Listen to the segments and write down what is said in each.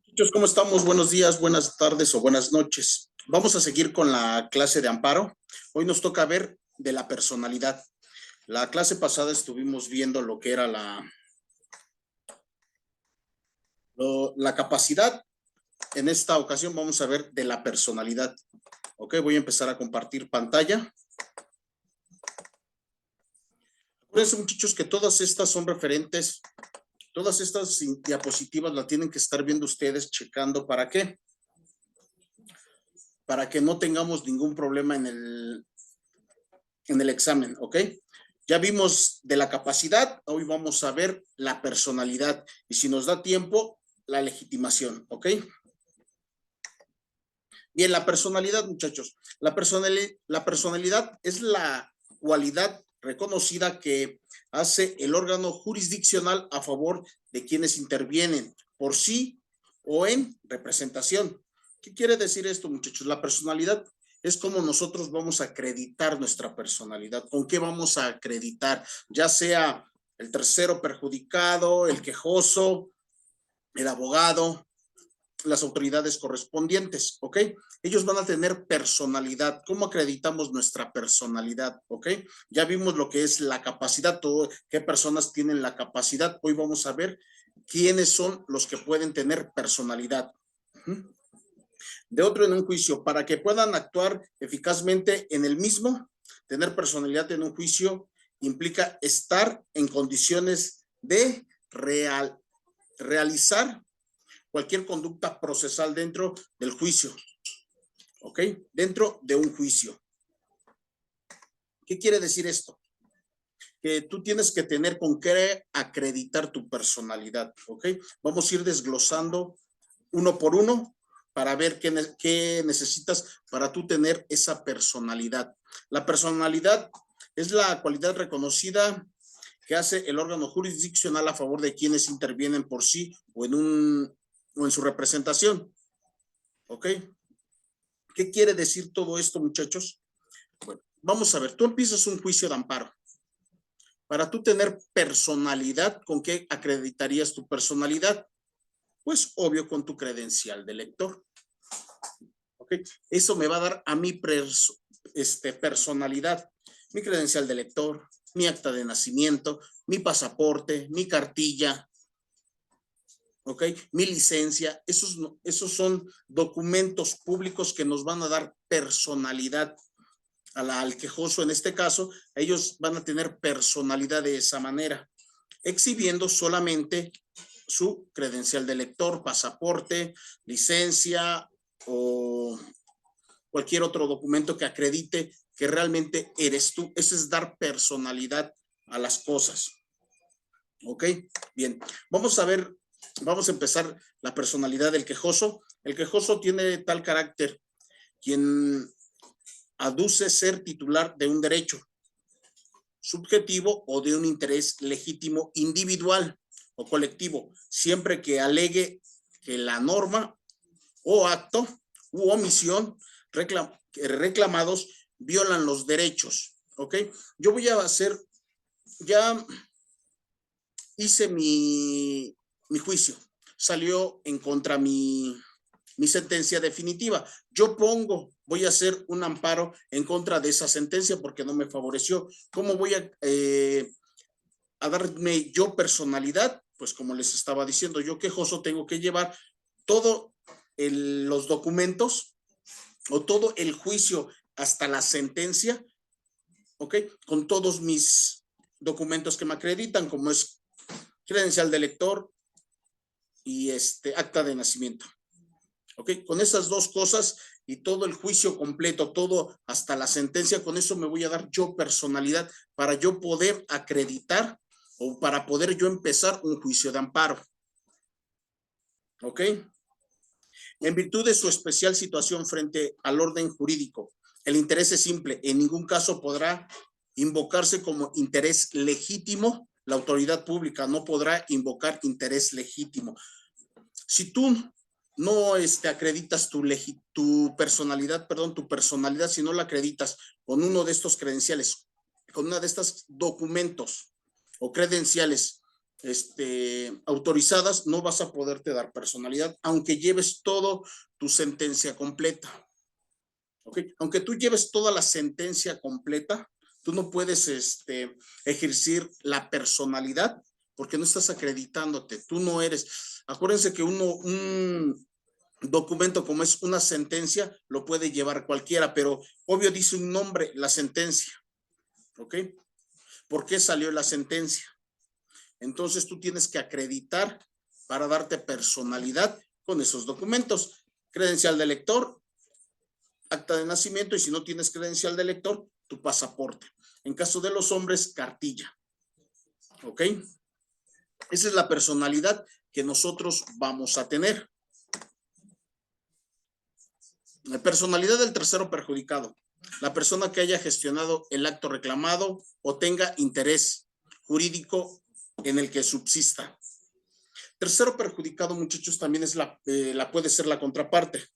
Muchachos, ¿cómo estamos? Buenos días, buenas tardes o buenas noches. Vamos a seguir con la clase de amparo. Hoy nos toca ver de la personalidad. La clase pasada estuvimos viendo lo que era la capacidad. En esta ocasión vamos a ver de la personalidad. Ok, voy a empezar a compartir pantalla. Acuérdense, muchachos, que todas estas son referentes. Todas estas diapositivas las tienen que estar viendo ustedes, checando. ¿Para qué? Para que no tengamos ningún problema en el examen, ¿ok? Ya vimos de la capacidad, hoy vamos a ver la personalidad y si nos da tiempo, la legitimación, ¿ok? Bien, la personalidad, muchachos. La personalidad es la cualidad reconocida que hace el órgano jurisdiccional a favor de quienes intervienen por sí o en representación. ¿Qué quiere decir esto, muchachos? La personalidad es como nosotros vamos a acreditar nuestra personalidad. ¿Con qué vamos a acreditar? Ya sea el tercero perjudicado, el quejoso, el abogado, las autoridades correspondientes, ¿ok? Ellos van a tener personalidad. ¿Cómo acreditamos nuestra personalidad? ¿Ok? Ya vimos lo que es la capacidad, qué personas tienen la capacidad. Hoy vamos a ver quiénes son los que pueden tener personalidad. De otro en un juicio, para que puedan actuar eficazmente en el mismo, tener personalidad en un juicio implica estar en condiciones de realizar cualquier conducta procesal dentro del juicio, ¿ok? Dentro de un juicio. ¿Qué quiere decir esto? Que tú tienes que tener con qué acreditar tu personalidad, ¿ok? Vamos a ir desglosando uno por uno para ver qué necesitas para tú tener esa personalidad. La personalidad es la cualidad reconocida que hace el órgano jurisdiccional a favor de quienes intervienen por sí o en su representación. ¿Ok? ¿Qué quiere decir todo esto, muchachos? Bueno, vamos a ver, tú empiezas un juicio de amparo. Para tú tener personalidad, ¿con qué acreditarías tu personalidad? Pues obvio con tu credencial de lector. ¿Ok? Eso me va a dar a mi personalidad, mi credencial de lector, mi acta de nacimiento, mi pasaporte, mi cartilla, ¿ok? Mi licencia, esos son documentos públicos que nos van a dar personalidad al quejoso en este caso. Ellos van a tener personalidad de esa manera, exhibiendo solamente su credencial de lector, pasaporte, licencia o cualquier otro documento que acredite que realmente eres tú. Eso es dar personalidad a las cosas. ¿Ok? Bien, vamos a empezar la personalidad del quejoso. El quejoso tiene tal carácter, quien aduce ser titular de un derecho subjetivo o de un interés legítimo individual o colectivo, siempre que alegue que la norma o acto u omisión reclamados violan los derechos. ¿Ok? Yo voy a hacer, ya hice mi juicio, salió en contra mi sentencia definitiva. Yo voy a hacer un amparo en contra de esa sentencia porque no me favoreció. ¿Cómo voy a darme yo personalidad? Pues como les estaba diciendo, yo quejoso tengo que llevar todos los documentos o todo el juicio hasta la sentencia, ¿ok? Con todos mis documentos que me acreditan, como es credencial de lector y acta de nacimiento. ¿Ok? Con esas dos cosas y todo el juicio completo, todo hasta la sentencia, con eso me voy a dar yo personalidad para yo poder acreditar o para poder yo empezar un juicio de amparo. ¿Ok? En virtud de su especial situación frente al orden jurídico, el interés es simple, en ningún caso podrá invocarse como interés legítimo. La autoridad pública no podrá invocar interés legítimo. Si tú no acreditas tu personalidad, si no la acreditas con uno de estos credenciales, con una de estos documentos o credenciales autorizadas, no vas a poderte dar personalidad, aunque lleves todo tu sentencia completa. ¿Ok? Aunque tú lleves toda la sentencia completa, tú no puedes ejercer la personalidad porque no estás acreditándote. Tú no eres. Acuérdense que un documento como es una sentencia lo puede llevar cualquiera, pero obvio dice un nombre, la sentencia. ¿Ok? ¿Por qué salió la sentencia? Entonces tú tienes que acreditar para darte personalidad con esos documentos. Credencial de lector, acta de nacimiento, y si no tienes credencial de lector, tu pasaporte. En caso de los hombres, cartilla. ¿Ok? Esa es la personalidad que nosotros vamos a tener. La personalidad del tercero perjudicado. La persona que haya gestionado el acto reclamado o tenga interés jurídico en el que subsista. Tercero perjudicado, muchachos, también es puede ser la contraparte.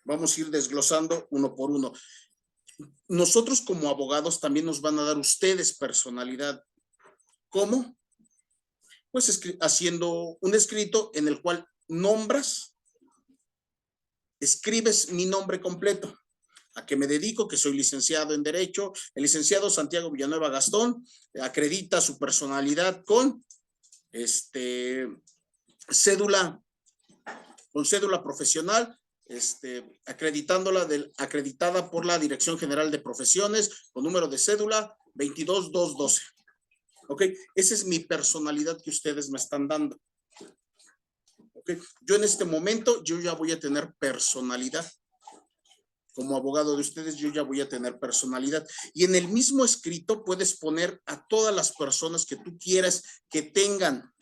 Vamos a ir desglosando uno por uno. Nosotros como abogados también nos van a dar ustedes personalidad. ¿Cómo? Pues haciendo un escrito en el cual nombras, escribes mi nombre completo. ¿A qué me dedico? Que soy licenciado en Derecho. El licenciado Santiago Villanueva Gastón acredita su personalidad con cédula profesional, acreditada por la Dirección General de Profesiones con número de cédula 22212. ¿Ok? Esa es mi personalidad que ustedes me están dando. ¿Ok? Yo en este momento, yo ya voy a tener personalidad. Como abogado de ustedes, yo ya voy a tener personalidad. Y en el mismo escrito puedes poner a todas las personas que tú quieras que tengan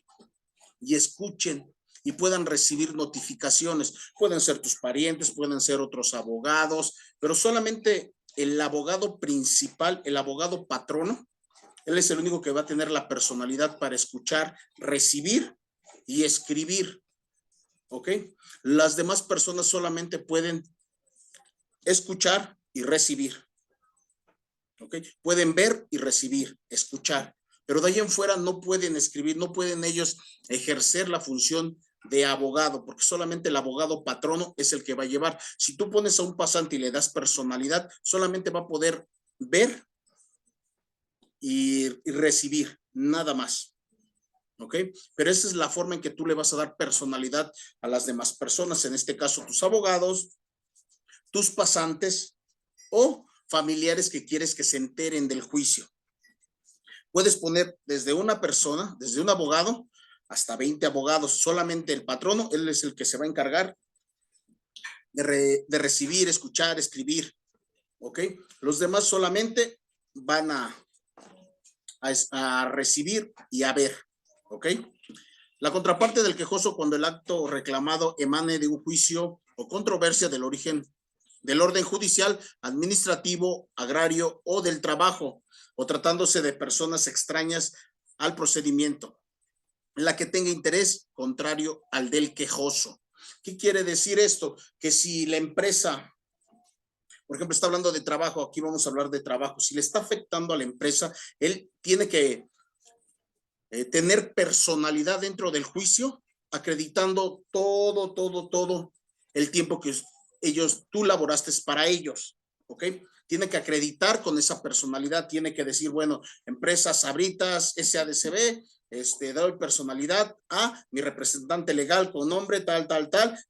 y escuchen y puedan recibir notificaciones. Pueden ser tus parientes, pueden ser otros abogados, pero solamente el abogado principal, el abogado patrono, él es el único que va a tener la personalidad para escuchar, recibir y escribir. ¿Ok? Las demás personas solamente pueden escuchar y recibir. ¿Ok? Pueden ver y recibir, escuchar, pero de ahí en fuera no pueden escribir, no pueden ellos ejercer la función de abogado, porque solamente el abogado patrono es el que va a llevar. Si tú pones a un pasante y le das personalidad, solamente va a poder ver y recibir, nada más. ¿Ok? Pero esa es la forma en que tú le vas a dar personalidad a las demás personas, en este caso tus abogados, tus pasantes o familiares que quieres que se enteren del juicio. Puedes poner desde una persona, desde un abogado, hasta 20 abogados. Solamente el patrono, él es el que se va a encargar de recibir, escuchar, escribir. ¿Ok? Los demás solamente van a recibir y a ver. ¿Ok? La contraparte del quejoso cuando el acto reclamado emane de un juicio o controversia del orden judicial, administrativo, agrario o del trabajo, o tratándose de personas extrañas al procedimiento, en la que tenga interés contrario al del quejoso. ¿Qué quiere decir esto? Que si la empresa, por ejemplo, está hablando de trabajo, aquí vamos a hablar de trabajo, si le está afectando a la empresa, él tiene que tener personalidad dentro del juicio, acreditando todo el tiempo que tú laboraste para ellos, ¿ok? Tiene que acreditar con esa personalidad, tiene que decir, bueno, empresas Sabritas, SADCB, doy personalidad a mi representante legal con nombre tal,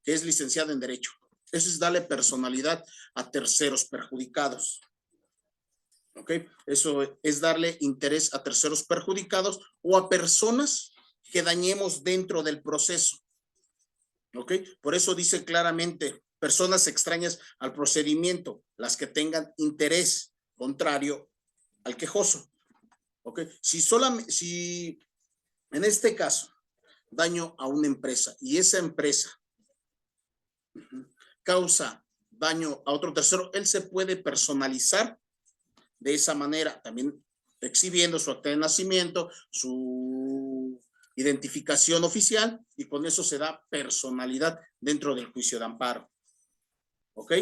que es licenciado en Derecho. Eso es darle personalidad a terceros perjudicados. ¿Ok? Eso es darle interés a terceros perjudicados o a personas que dañemos dentro del proceso. ¿Ok? Por eso dice claramente, personas extrañas al procedimiento, las que tengan interés contrario al quejoso. ¿Ok? Si en este caso daño a una empresa y esa empresa causa daño a otro tercero, él se puede personalizar de esa manera, también exhibiendo su acta de nacimiento, su identificación oficial, y con eso se da personalidad dentro del juicio de amparo. ¿Ok?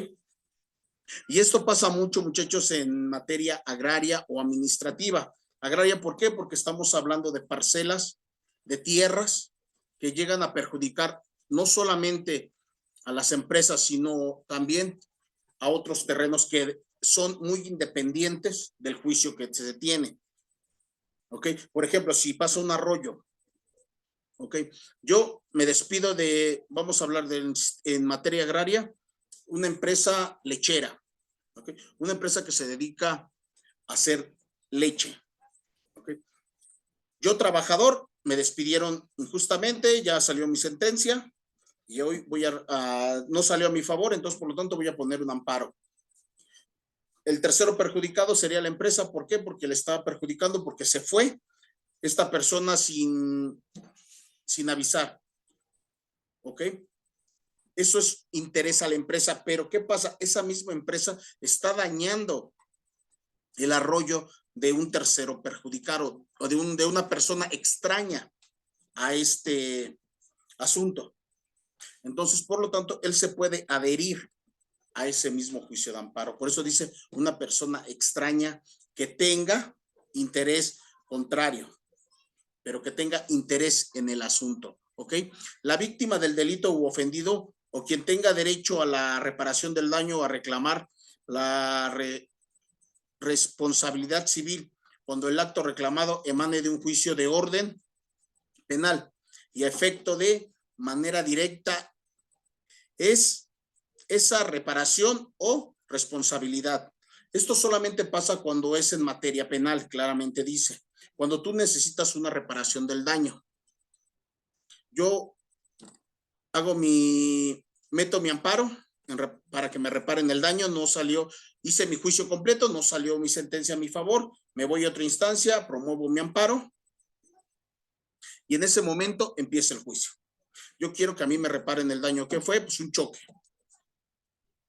Y esto pasa mucho, muchachos, en materia agraria o administrativa. agraria. ¿Por qué? Porque estamos hablando de parcelas, de tierras que llegan a perjudicar no solamente a las empresas, sino también a otros terrenos que son muy independientes del juicio que se tiene. ¿Ok? Por ejemplo, si pasa un arroyo, ¿ok? Yo me despido de, vamos a hablar de, en materia agraria, una empresa lechera, ¿ok? Una empresa que se dedica a hacer leche, ¿ok? Yo, trabajador, me despidieron injustamente, ya salió mi sentencia y hoy voy no salió a mi favor, entonces por lo tanto voy a poner un amparo. El tercero perjudicado sería la empresa. ¿Por qué? Porque le estaba perjudicando, porque se fue esta persona sin avisar, ¿ok? Eso es interés a la empresa, pero ¿qué pasa? Esa misma empresa está dañando el arroyo de un tercero perjudicado o de una persona extraña a este asunto. Entonces, por lo tanto, él se puede adherir a ese mismo juicio de amparo. Por eso dice una persona extraña que tenga interés contrario, pero que tenga interés en el asunto, ¿ok? La víctima del delito u ofendido o quien tenga derecho a la reparación del daño o a reclamar la responsabilidad civil cuando el acto reclamado emane de un juicio de orden penal y a efecto de manera directa es esa reparación o responsabilidad. Esto solamente pasa cuando es en materia penal, claramente dice. Cuando tú necesitas una reparación del daño. Yo meto mi amparo para que me reparen el daño, no salió, hice mi juicio completo, no salió mi sentencia a mi favor, me voy a otra instancia, promuevo mi amparo y en ese momento empieza el juicio. Yo quiero que a mí me reparen el daño. ¿Qué fue? Pues un choque.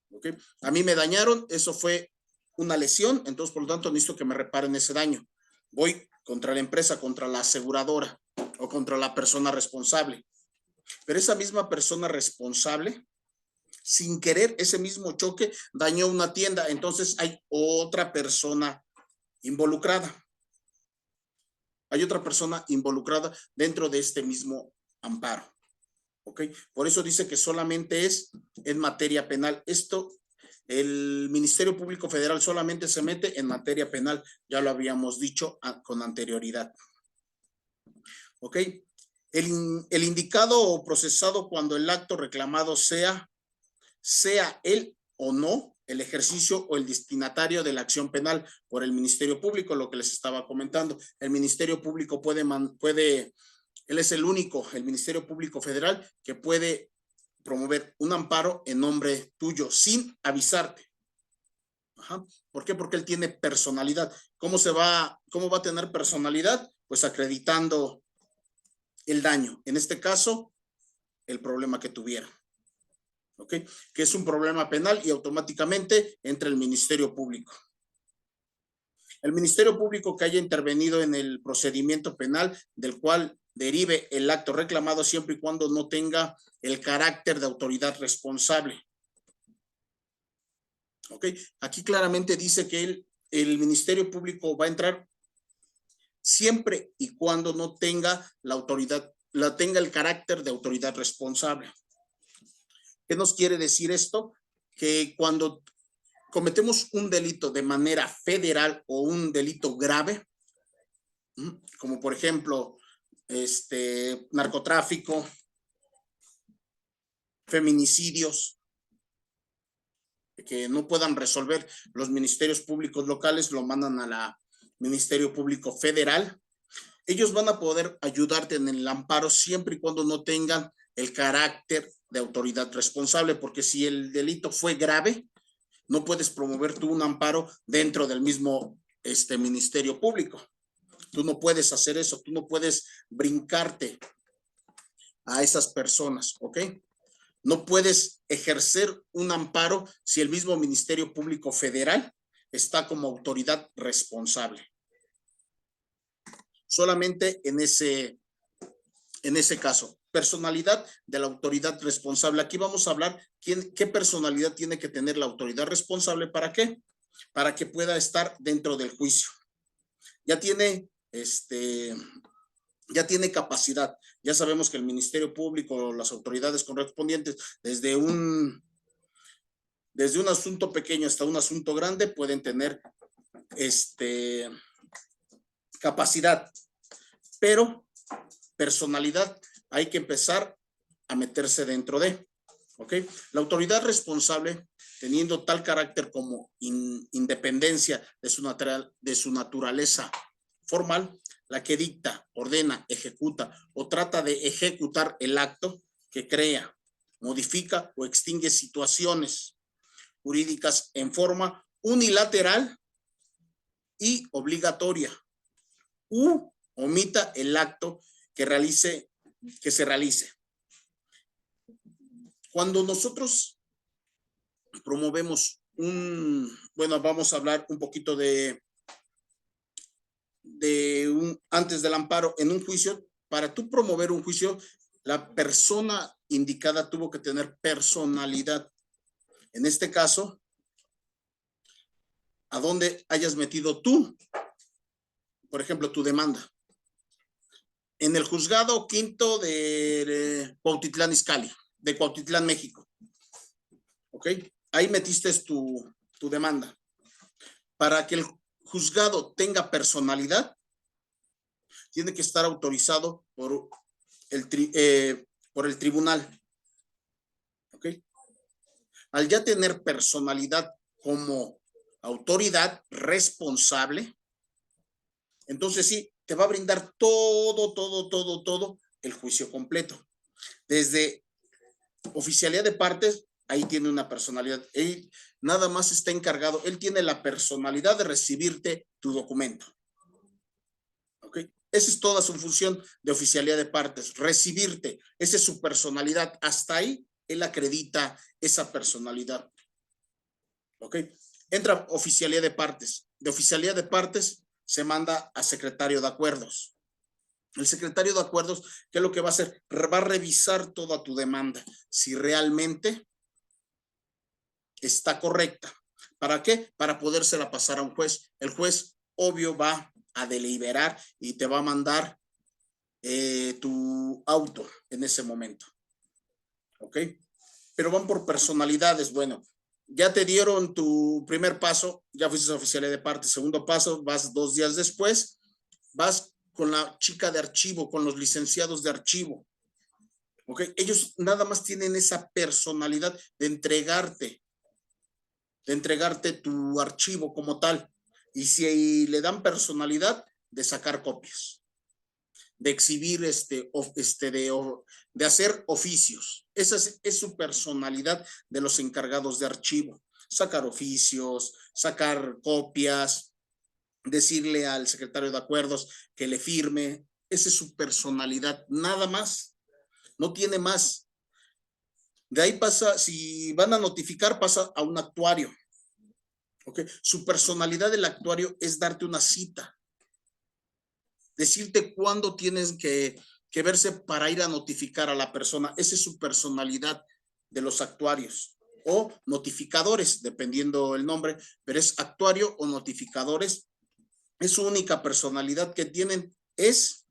¿Okay? A mí me dañaron, eso fue una lesión, entonces por lo tanto necesito que me reparen ese daño. Voy contra la empresa, contra la aseguradora o contra la persona responsable. Pero esa misma persona responsable, sin querer, ese mismo choque dañó una tienda, entonces hay otra persona involucrada. Hay otra persona involucrada dentro de este mismo amparo. ¿Ok? Por eso dice que solamente es en materia penal. Esto, el Ministerio Público Federal solamente se mete en materia penal, ya lo habíamos dicho con anterioridad. ¿Ok? El indicado o procesado cuando el acto reclamado sea él o no el ejercicio o el destinatario de la acción penal por el Ministerio Público, lo que les estaba comentando. El Ministerio Público puede él es el único, el Ministerio Público Federal, que puede promover un amparo en nombre tuyo sin avisarte. Ajá. ¿Por qué? Porque él tiene personalidad. ¿Cómo va a tener personalidad? Pues acreditando el daño. En este caso, el problema que tuviera. ¿Ok? Que es un problema penal y automáticamente entra el Ministerio Público. El Ministerio Público que haya intervenido en el procedimiento penal del cual derive el acto reclamado siempre y cuando no tenga el carácter de autoridad responsable. ¿Ok? Aquí claramente dice que el Ministerio Público va a entrar siempre y cuando no tenga tenga el carácter de autoridad responsable. ¿Qué nos quiere decir esto? Que cuando cometemos un delito de manera federal o un delito grave, como por ejemplo, narcotráfico, feminicidios, que no puedan resolver los ministerios públicos locales, lo mandan a la Ministerio Público Federal. Ellos van a poder ayudarte en el amparo siempre y cuando no tengan el carácter de autoridad responsable, porque si el delito fue grave, no puedes promover tú un amparo dentro del mismo Ministerio Público. Tú no puedes hacer eso, tú no puedes brincarte a esas personas, ¿ok? No puedes ejercer un amparo si el mismo Ministerio Público Federal está como autoridad responsable. Solamente en ese caso. Personalidad de la autoridad responsable. Aquí vamos a hablar qué personalidad tiene que tener la autoridad responsable. ¿Para qué? Para que pueda estar dentro del juicio. ya tiene ya tiene capacidad. Ya sabemos que el Ministerio Público, las autoridades correspondientes, desde un asunto pequeño hasta un asunto grande, pueden tener capacidad, pero personalidad hay que empezar a meterse dentro de, ¿ok? La autoridad responsable, teniendo tal carácter como independencia de su naturaleza formal, la que dicta, ordena, ejecuta o trata de ejecutar el acto que crea, modifica o extingue situaciones jurídicas en forma unilateral y obligatoria, u omita el acto que se realice. Cuando nosotros promovemos bueno, vamos a hablar un poquito antes del amparo en un juicio. Para tú promover un juicio, la persona indicada tuvo que tener personalidad. En este caso, a dónde hayas metido tú, por ejemplo, tu demanda. En el juzgado quinto de Cuautitlán Izcalli, de Cuautitlán, México. ¿Ok? Ahí metiste tu demanda. Para que el juzgado tenga personalidad, tiene que estar autorizado por el tribunal. ¿Ok? Al ya tener personalidad como autoridad responsable, entonces sí, te va a brindar todo el juicio completo. Desde oficialía de partes, ahí tiene una personalidad. Él nada más está encargado, él tiene la personalidad de recibirte tu documento. ¿Ok? Esa es toda su función de oficialía de partes, recibirte. Esa es su personalidad. Hasta ahí, él acredita esa personalidad. ¿Ok? Entra oficialía de partes. De oficialía de partes se manda a secretario de acuerdos. El secretario de acuerdos, ¿qué es lo que va a hacer? Va a revisar toda tu demanda, si realmente está correcta. ¿Para qué? Para podérsela pasar a un juez. El juez, obvio, va a deliberar y te va a mandar tu auto en ese momento. ¿Ok? Pero van por personalidades. Bueno, ya te dieron tu primer paso, ya fuiste oficial de parte. Segundo paso, vas 2 días después, vas con la chica de archivo, con los licenciados de archivo. ¿Ok? Ellos nada más tienen esa personalidad de entregarte tu archivo como tal. Y si le dan personalidad, de sacar copias, de exhibir, de hacer oficios. Esa es su personalidad de los encargados de archivo. Sacar oficios, sacar copias, decirle al secretario de acuerdos que le firme. Esa es su personalidad, nada más. No tiene más. De ahí pasa, si van a notificar, pasa a un actuario. ¿Ok? Su personalidad del actuario es darte una cita, decirte cuándo tienes que verse para ir a notificar a la persona. Esa es su personalidad de los actuarios o notificadores, dependiendo el nombre, pero es actuario o notificadores. Es su única personalidad que tienen, es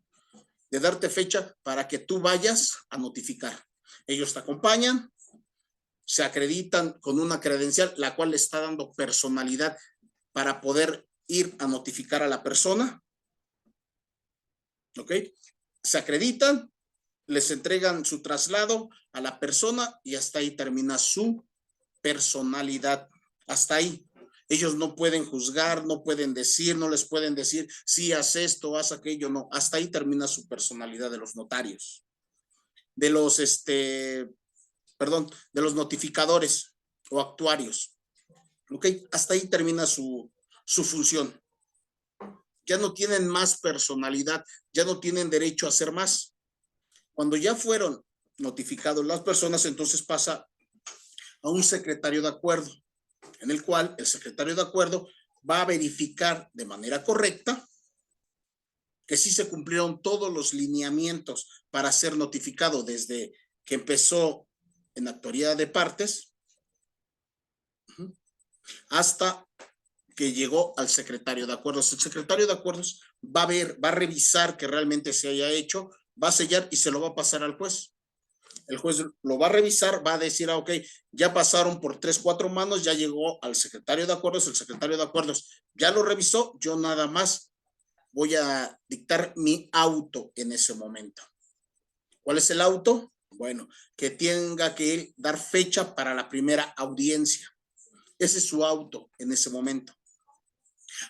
de darte fecha para que tú vayas a notificar. Ellos te acompañan, se acreditan con una credencial, la cual le está dando personalidad para poder ir a notificar a la persona. ¿Ok? Se acreditan, les entregan su traslado a la persona y hasta ahí termina su personalidad. Hasta ahí. Ellos no pueden juzgar, no pueden decir, no les pueden decir, sí, haz esto, haz aquello, no. Hasta ahí termina su personalidad de los notarios. De los, de los notificadores o actuarios. ¿Ok? Hasta ahí termina su función. Ya no tienen más personalidad, ya no tienen derecho a hacer más. Cuando ya fueron notificados las personas, entonces pasa a un secretario de acuerdo, en el cual el secretario de acuerdo va a verificar de manera correcta que sí se cumplieron todos los lineamientos para ser notificado desde que empezó en actuaría de partes hasta que llegó al secretario de acuerdos. El secretario de acuerdos va a ver, va a revisar que realmente se haya hecho, va a sellar y se lo va a pasar al juez. El juez lo va a revisar, va a decir, ok, ya pasaron por 3, 4 manos, ya llegó al secretario de acuerdos, el secretario de acuerdos ya lo revisó, yo nada más voy a dictar mi auto en ese momento. ¿Cuál es el auto? Bueno, que tenga que dar fecha para la primera audiencia. Ese es su auto en ese momento.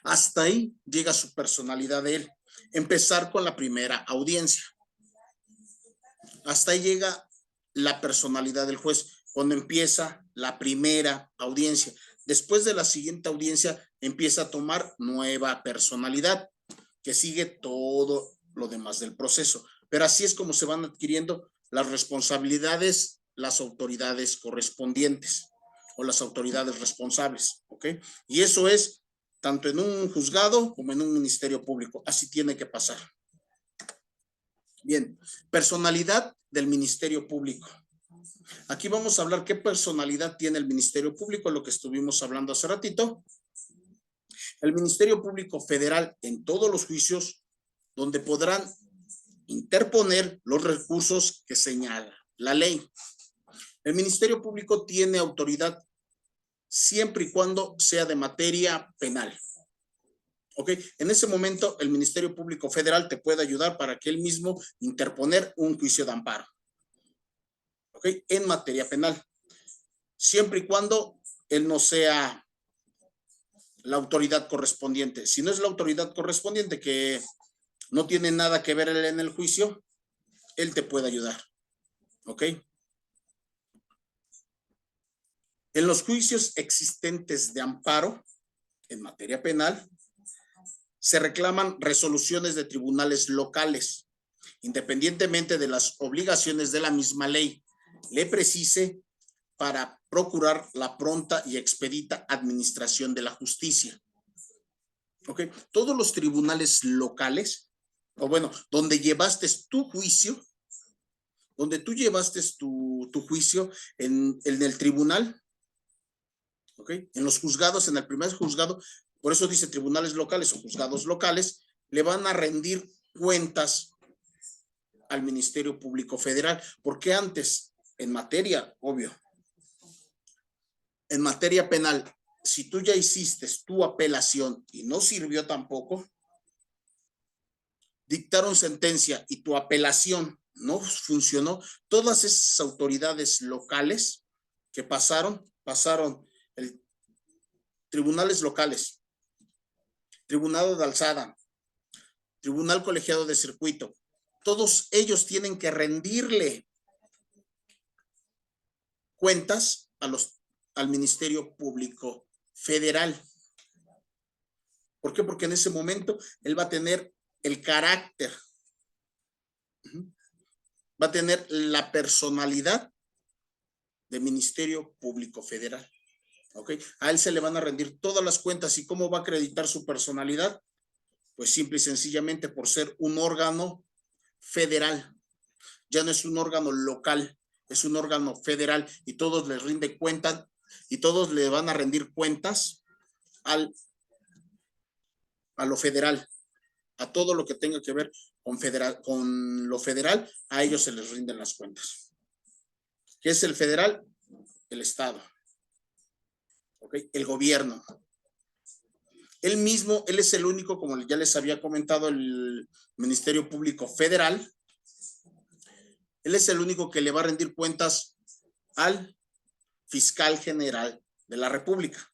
Hasta ahí llega su personalidad de él. Empezar con la primera audiencia. Hasta ahí llega la personalidad del juez, cuando empieza la primera audiencia. Después de la siguiente audiencia, empieza a tomar nueva personalidad, que sigue todo lo demás del proceso. Pero así es como se van adquiriendo las responsabilidades, las autoridades correspondientes o las autoridades responsables, ¿ok? Y eso es tanto en un juzgado como en un ministerio público. Así tiene que pasar. Bien, personalidad del Ministerio Público. Aquí vamos a hablar qué personalidad tiene el Ministerio Público, lo que estuvimos hablando hace ratito. El Ministerio Público Federal en todos los juicios donde podrán interponer los recursos que señala la ley. El Ministerio Público tiene autoridad siempre y cuando sea de materia penal. ¿Ok? En ese momento, el Ministerio Público Federal te puede ayudar para que él mismo interponer un juicio de amparo. ¿Ok? En materia penal. Siempre y cuando él no sea la autoridad correspondiente. Si no es la autoridad correspondiente, que no tiene nada que ver en el juicio, él te puede ayudar. ¿Ok? En los juicios existentes de amparo, en materia penal, se reclaman resoluciones de tribunales locales, independientemente de las obligaciones de la misma ley, le precise para procurar la pronta y expedita administración de la justicia. ¿Ok? Todos los tribunales locales, o bueno, donde llevaste tu juicio, donde tú llevaste tu juicio en el tribunal, ¿ok? En los juzgados, en el primer juzgado, por eso dice tribunales locales o juzgados locales, le van a rendir cuentas al Ministerio Público Federal, porque antes, en materia, obvio, en materia penal, si tú ya hiciste tu apelación y no sirvió tampoco, dictaron sentencia y tu apelación no funcionó, todas esas autoridades locales que pasaron el tribunales locales, tribunal de alzada, tribunal colegiado de circuito, todos ellos tienen que rendirle cuentas al Ministerio Público Federal. ¿Por qué? Porque en ese momento él va a tener el carácter, va a tener la personalidad de Ministerio Público Federal. ¿Ok? A él se le van a rendir todas las cuentas. ¿Y cómo va a acreditar su personalidad? Pues simple y sencillamente por ser un órgano federal. Ya no es un órgano local, es un órgano federal y todos les rinden cuentas y todos le van a rendir cuentas a lo federal, a todo lo que tenga que ver con lo federal, a ellos se les rinden las cuentas. ¿Qué es el federal? El Estado. ¿Okay? El gobierno. Él mismo, él es el único, como ya les había comentado, el Ministerio Público Federal, él es el único que le va a rendir cuentas al fiscal general de la República.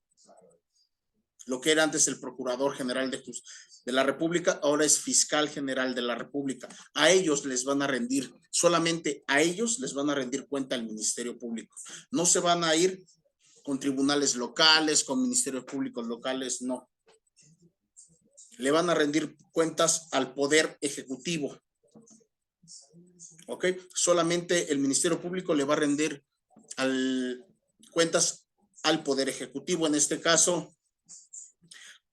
Lo que era antes el Procurador General de la República, ahora es Fiscal General de la República. A ellos les van a rendir, solamente a ellos les van a rendir cuenta al Ministerio Público. No se van a ir con tribunales locales, con ministerios públicos locales, no. Le van a rendir cuentas al Poder Ejecutivo. ¿Ok? Solamente el Ministerio Público le va a rendir cuentas al Poder Ejecutivo, en este caso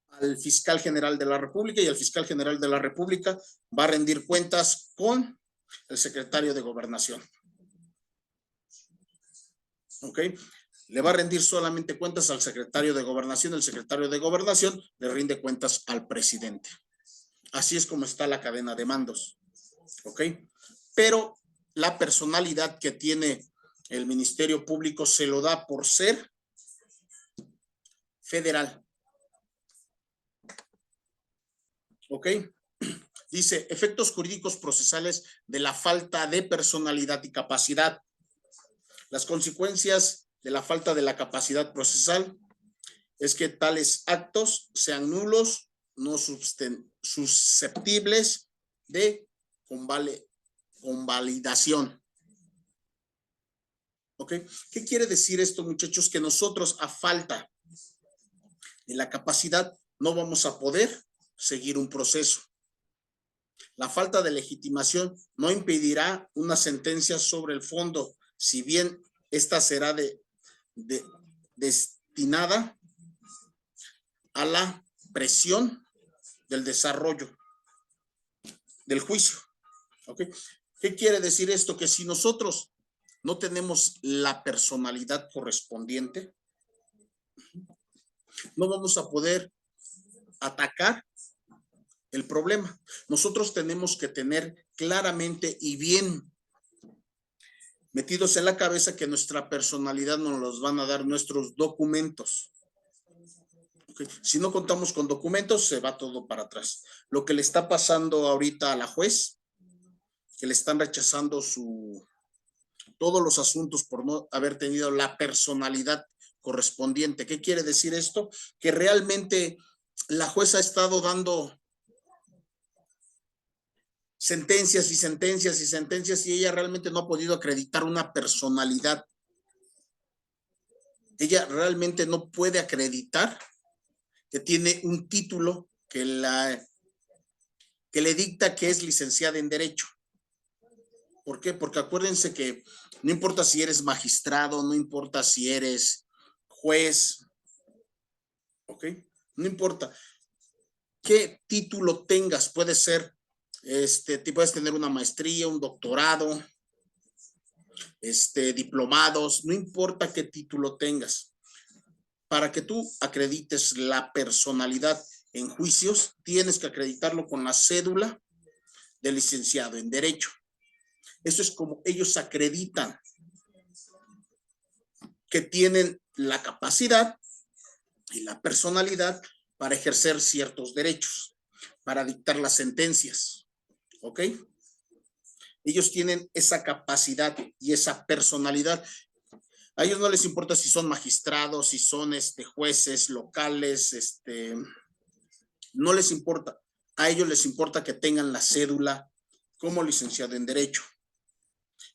al Fiscal General de la República, y el Fiscal General de la República va a rendir cuentas con el Secretario de Gobernación. ¿Ok? Le va a rendir solamente cuentas al Secretario de Gobernación, el Secretario de Gobernación le rinde cuentas al presidente. Así es como está la cadena de mandos, ¿ok? Pero la personalidad que tiene el Ministerio Público se lo da por ser federal, ¿ok? Dice, efectos jurídicos procesales de la falta de personalidad y capacidad. Las consecuencias de la falta de la capacidad procesal es que tales actos sean nulos, no susceptibles de convalidación. ¿Ok? ¿Qué quiere decir esto, muchachos? Que nosotros, a falta de la capacidad, no vamos a poder seguir un proceso. La falta de legitimación no impedirá una sentencia sobre el fondo, si bien esta será destinada a la presión del desarrollo del juicio. ¿Ok? ¿Qué quiere decir esto? Que si nosotros no tenemos la personalidad correspondiente, no vamos a poder atacar el problema. Nosotros tenemos que tener claramente y bien metidos en la cabeza que nuestra personalidad nos los van a dar nuestros documentos. Okay. Si no contamos con documentos, se va todo para atrás. Lo que le está pasando ahorita a la juez, que le están rechazando todos los asuntos por no haber tenido la personalidad correspondiente. ¿Qué quiere decir esto? Que realmente la jueza ha estado dando sentencias y sentencias y sentencias y ella realmente no ha podido acreditar una personalidad. Ella realmente no puede acreditar que tiene un título que le dicta que es licenciada en Derecho. ¿Por qué? Porque acuérdense que no importa si eres magistrado, no importa si eres juez, ¿ok? No importa qué título tengas, puede ser, puedes tener una maestría, un doctorado, diplomados, no importa qué título tengas. Para que tú acredites la personalidad en juicios, tienes que acreditarlo con la cédula de licenciado en Derecho. Eso es como ellos acreditan que tienen la capacidad y la personalidad para ejercer ciertos derechos, para dictar las sentencias, ¿ok? Ellos tienen esa capacidad y esa personalidad. A ellos no les importa si son magistrados, si son jueces locales, no les importa. A ellos les importa que tengan la cédula como licenciado en Derecho.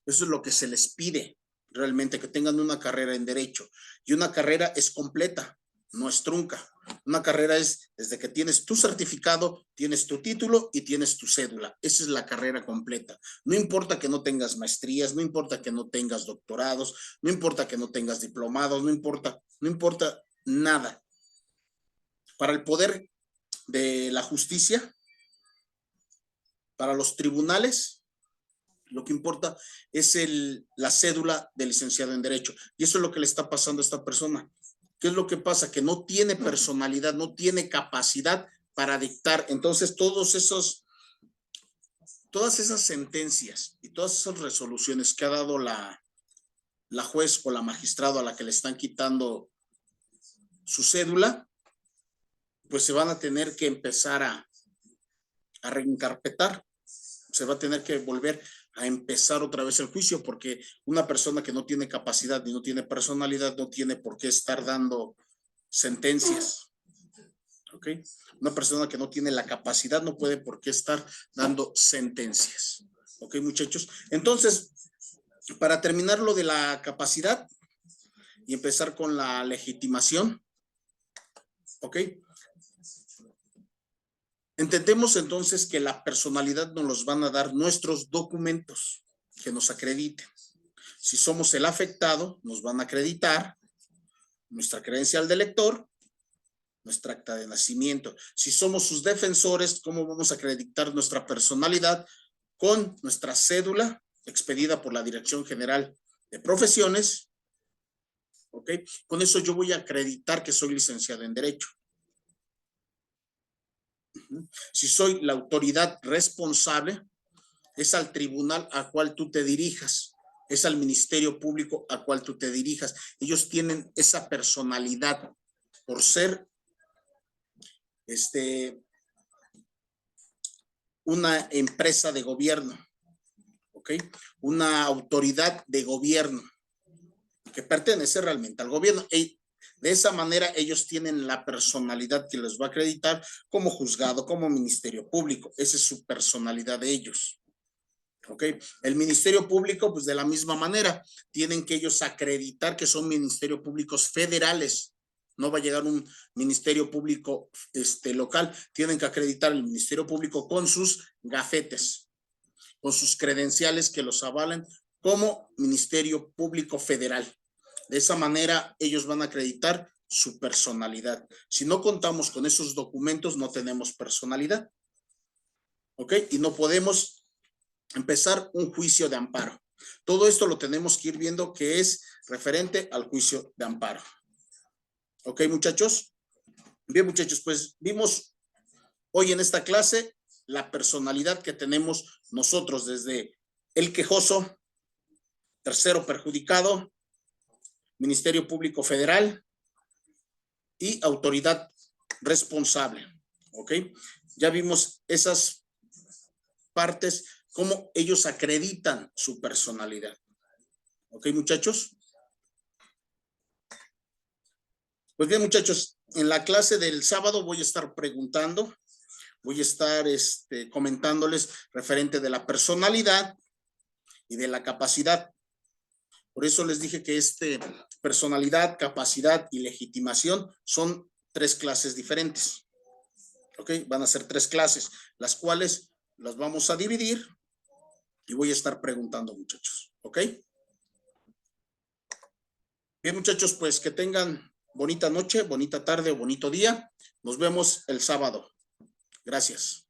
Eso es lo que se les pide realmente, que tengan una carrera en Derecho. Y una carrera es completa, no es trunca. Una carrera es desde que tienes tu certificado, tienes tu título y tienes tu cédula. Esa es la carrera completa. No importa que no tengas maestrías, no importa que no tengas doctorados, no importa que no tengas diplomados, no importa nada. Para el poder de la justicia, para los tribunales, lo que importa es la cédula de licenciado en Derecho. Y eso es lo que le está pasando a esta persona. ¿Qué es lo que pasa? Que no tiene personalidad, no tiene capacidad para dictar. Entonces, todas esas sentencias y todas esas resoluciones que ha dado la juez o la magistrado a la que le están quitando su cédula, pues se van a tener que empezar a reencarpetar. Se va a tener que volver a empezar otra vez el juicio, porque una persona que no tiene capacidad ni no tiene personalidad no tiene por qué estar dando sentencias. ¿Ok? Una persona que no tiene la capacidad no puede por qué estar dando sentencias. ¿Ok, muchachos? Entonces, para terminar lo de la capacidad y empezar con la legitimación, ¿ok? Entendemos entonces que la personalidad nos los van a dar nuestros documentos que nos acrediten. Si somos el afectado, nos van a acreditar nuestra credencial de lector, nuestra acta de nacimiento. Si somos sus defensores, ¿cómo vamos a acreditar nuestra personalidad? Con nuestra cédula expedida por la Dirección General de Profesiones. ¿Ok? Con eso yo voy a acreditar que soy licenciado en Derecho. Si soy la autoridad responsable, es al tribunal a cual tú te dirijas, es al ministerio público a cual tú te dirijas. Ellos tienen esa personalidad por ser una empresa de gobierno, ¿ok? Una autoridad de gobierno que pertenece realmente al gobierno. De esa manera ellos tienen la personalidad que les va a acreditar como juzgado, como ministerio público. Esa es su personalidad de ellos. ¿Ok? El ministerio público, pues de la misma manera, tienen que ellos acreditar que son ministerios públicos federales. No va a llegar un ministerio público local. Tienen que acreditar el ministerio público con sus gafetes, con sus credenciales que los avalen como ministerio público federal. De esa manera, ellos van a acreditar su personalidad. Si no contamos con esos documentos, no tenemos personalidad. ¿Ok? Y no podemos empezar un juicio de amparo. Todo esto lo tenemos que ir viendo que es referente al juicio de amparo. ¿Ok, muchachos? Bien, muchachos, pues vimos hoy en esta clase la personalidad que tenemos nosotros desde el quejoso, tercero perjudicado, Ministerio Público Federal y autoridad responsable. ¿Ok? Ya vimos esas partes, cómo ellos acreditan su personalidad. ¿Ok, muchachos? Pues bien, muchachos, en la clase del sábado voy a estar preguntando, voy a estar comentándoles referente de la personalidad y de la capacidad. Por eso les dije que personalidad, capacidad y legitimación son 3 clases diferentes. ¿Ok? Van a ser 3 clases, las cuales las vamos a dividir y voy a estar preguntando, muchachos. ¿Ok? Bien, muchachos, pues que tengan bonita noche, bonita tarde, bonito día. Nos vemos el sábado. Gracias.